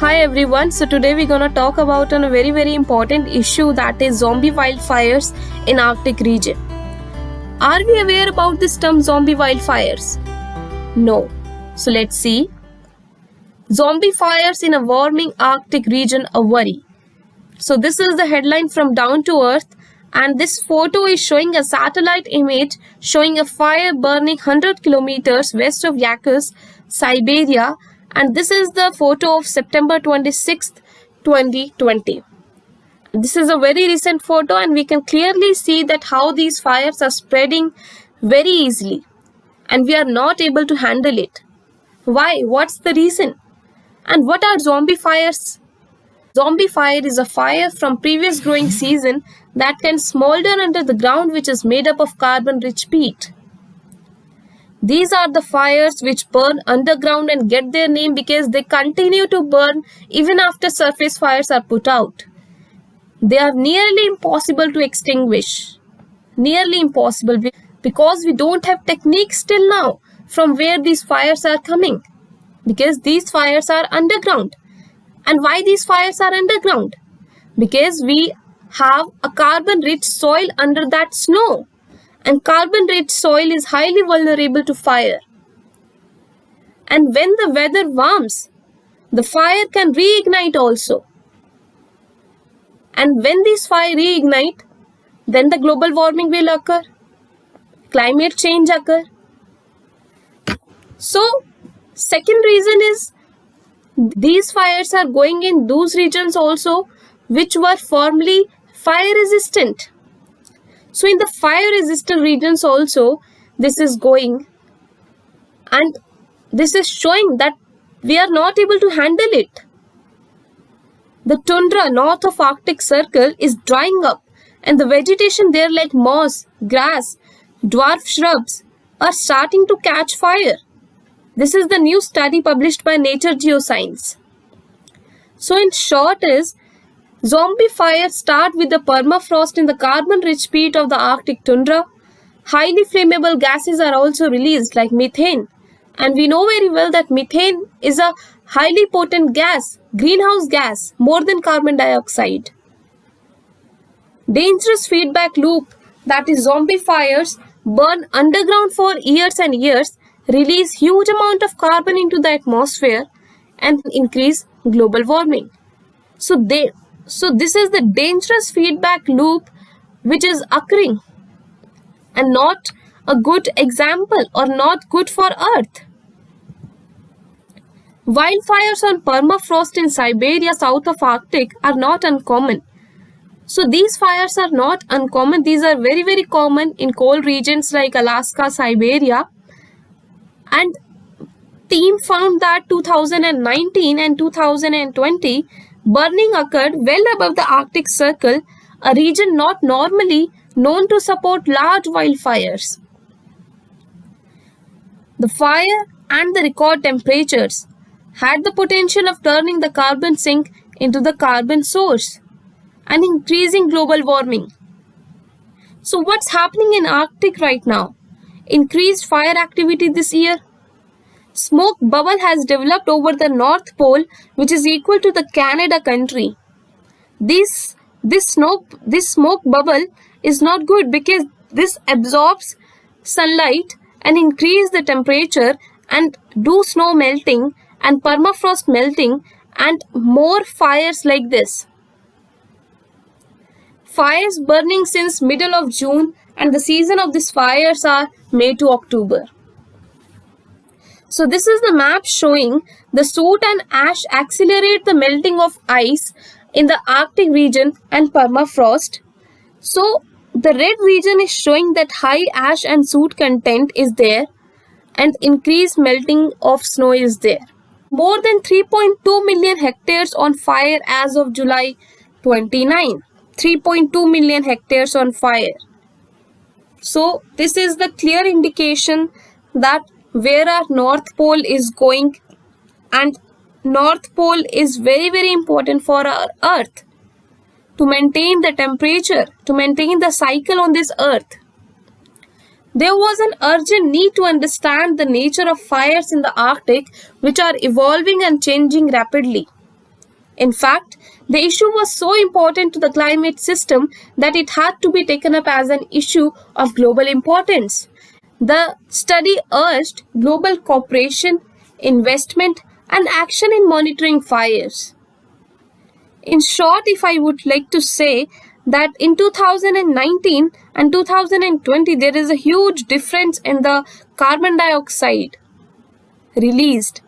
Hi everyone, so today we're gonna talk about a very important issue, that is zombie wildfires in Arctic region. Are we aware about this term zombie wildfires? No. So let's see. Zombie fires in a warming Arctic region a worry. So this is the headline from Down to Earth, and this photo is showing a satellite image showing a fire burning 100 kilometers west of Yakutsk, Siberia, and this is the photo of September 26th, 2020. This is a very recent photo, and we can clearly see that how these fires are spreading very easily and we are not able to handle it. Why? What's the reason? And what are zombie fires? Zombie fire is a fire from previous growing season that can smolder under the ground, which is made up of carbon-rich peat. These are the fires which burn underground and get their name because they continue to burn even after surface fires are put out. They are nearly impossible to extinguish. Nearly impossible because we don't have techniques till now from where these fires are coming. Because these fires are underground. And why these fires are underground? Because we have a carbon-rich soil under that snow. And carbon-rich soil is highly vulnerable to fire. And when the weather warms, the fire can reignite also. And when these fires reignite, then the global warming will occur. Climate change occur. So, second reason is these fires are going in those regions also which were formerly fire resistant. So in the fire resistant regions also this is going, and this is showing that we are not able to handle it. The tundra north of Arctic Circle is drying up, and the vegetation there like moss, grass, dwarf shrubs are starting to catch fire. This is the new study published by Nature Geoscience. So in short is, zombie fires start with the permafrost in the carbon-rich peat of the Arctic tundra. Highly flammable gases are also released like methane. And we know very well that methane is a highly potent gas, greenhouse gas, more than carbon dioxide. Dangerous feedback loop, that is zombie fires, burn underground for years and years, release huge amount of carbon into the atmosphere and increase global warming. So this is the dangerous feedback loop which is occurring and not a good example or not good for Earth. Wildfires on permafrost in Siberia south of Arctic are not uncommon. So these fires are not uncommon. These are very common in cold regions like Alaska, Siberia. And team found that 2019 and 2020 burning occurred well above the Arctic Circle, a region not normally known to support large wildfires. The fire and the record temperatures had the potential of turning the carbon sink into the carbon source and increasing global warming. So what's happening in Arctic right now? Increased fire activity this year. Smoke bubble has developed over the North Pole, which is equal to the Canada country. This smoke bubble is not good because this absorbs sunlight and increase the temperature and do snow melting and permafrost melting and more fires like this. Fires burning since middle of June, and the season of these fires are May to October. So this is the map showing the soot and ash accelerate the melting of ice in the Arctic region and permafrost. So the red region is showing that high ash and soot content is there and increased melting of snow is there. More than 3.2 million hectares on fire as of July 29. 3.2 million hectares on fire. So this is the clear indication that where our North Pole is going, and North Pole is very important for our Earth to maintain the temperature, to maintain the cycle on this Earth. There was an urgent need to understand the nature of fires in the Arctic, which are evolving and changing rapidly. In fact, the issue was so important to the climate system that it had to be taken up as an issue of global importance. The study urged global cooperation, investment, and action in monitoring fires. In short, if I would like to say that in 2019 and 2020, there is a huge difference in the carbon dioxide released.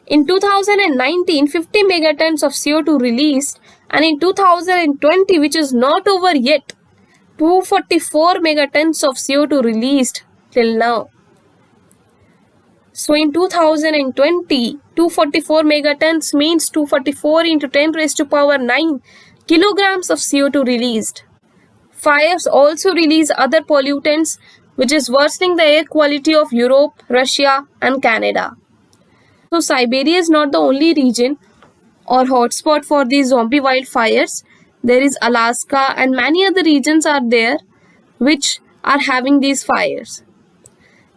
In 2019, 50 megatons of CO2 released, and in 2020, which is not over yet, 244 megatons of CO2 released till now. So in 2020, 244 megatons means 244 into 10 raised to power 9 kilograms of CO2 released. Fires also release other pollutants, which is worsening the air quality of Europe, Russia, and Canada. So Siberia is not the only region or hotspot for these zombie wildfires. There is Alaska and many other regions are there which are having these fires.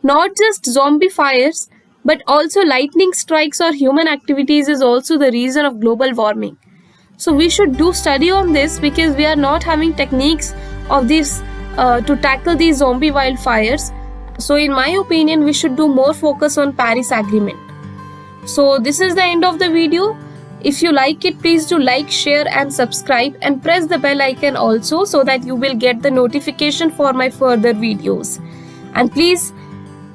Not just zombie fires, but also lightning strikes or human activities is also the reason of global warming. So we should do study on this because we are not having techniques of this to tackle these zombie wildfires. So in my opinion, we should do more focus on Paris Agreement. So this is the end of the video. If you like it, please do like, share and subscribe and press the bell icon also so that you will get the notification for my further videos. And please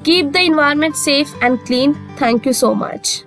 keep the environment safe and clean. Thank you so much.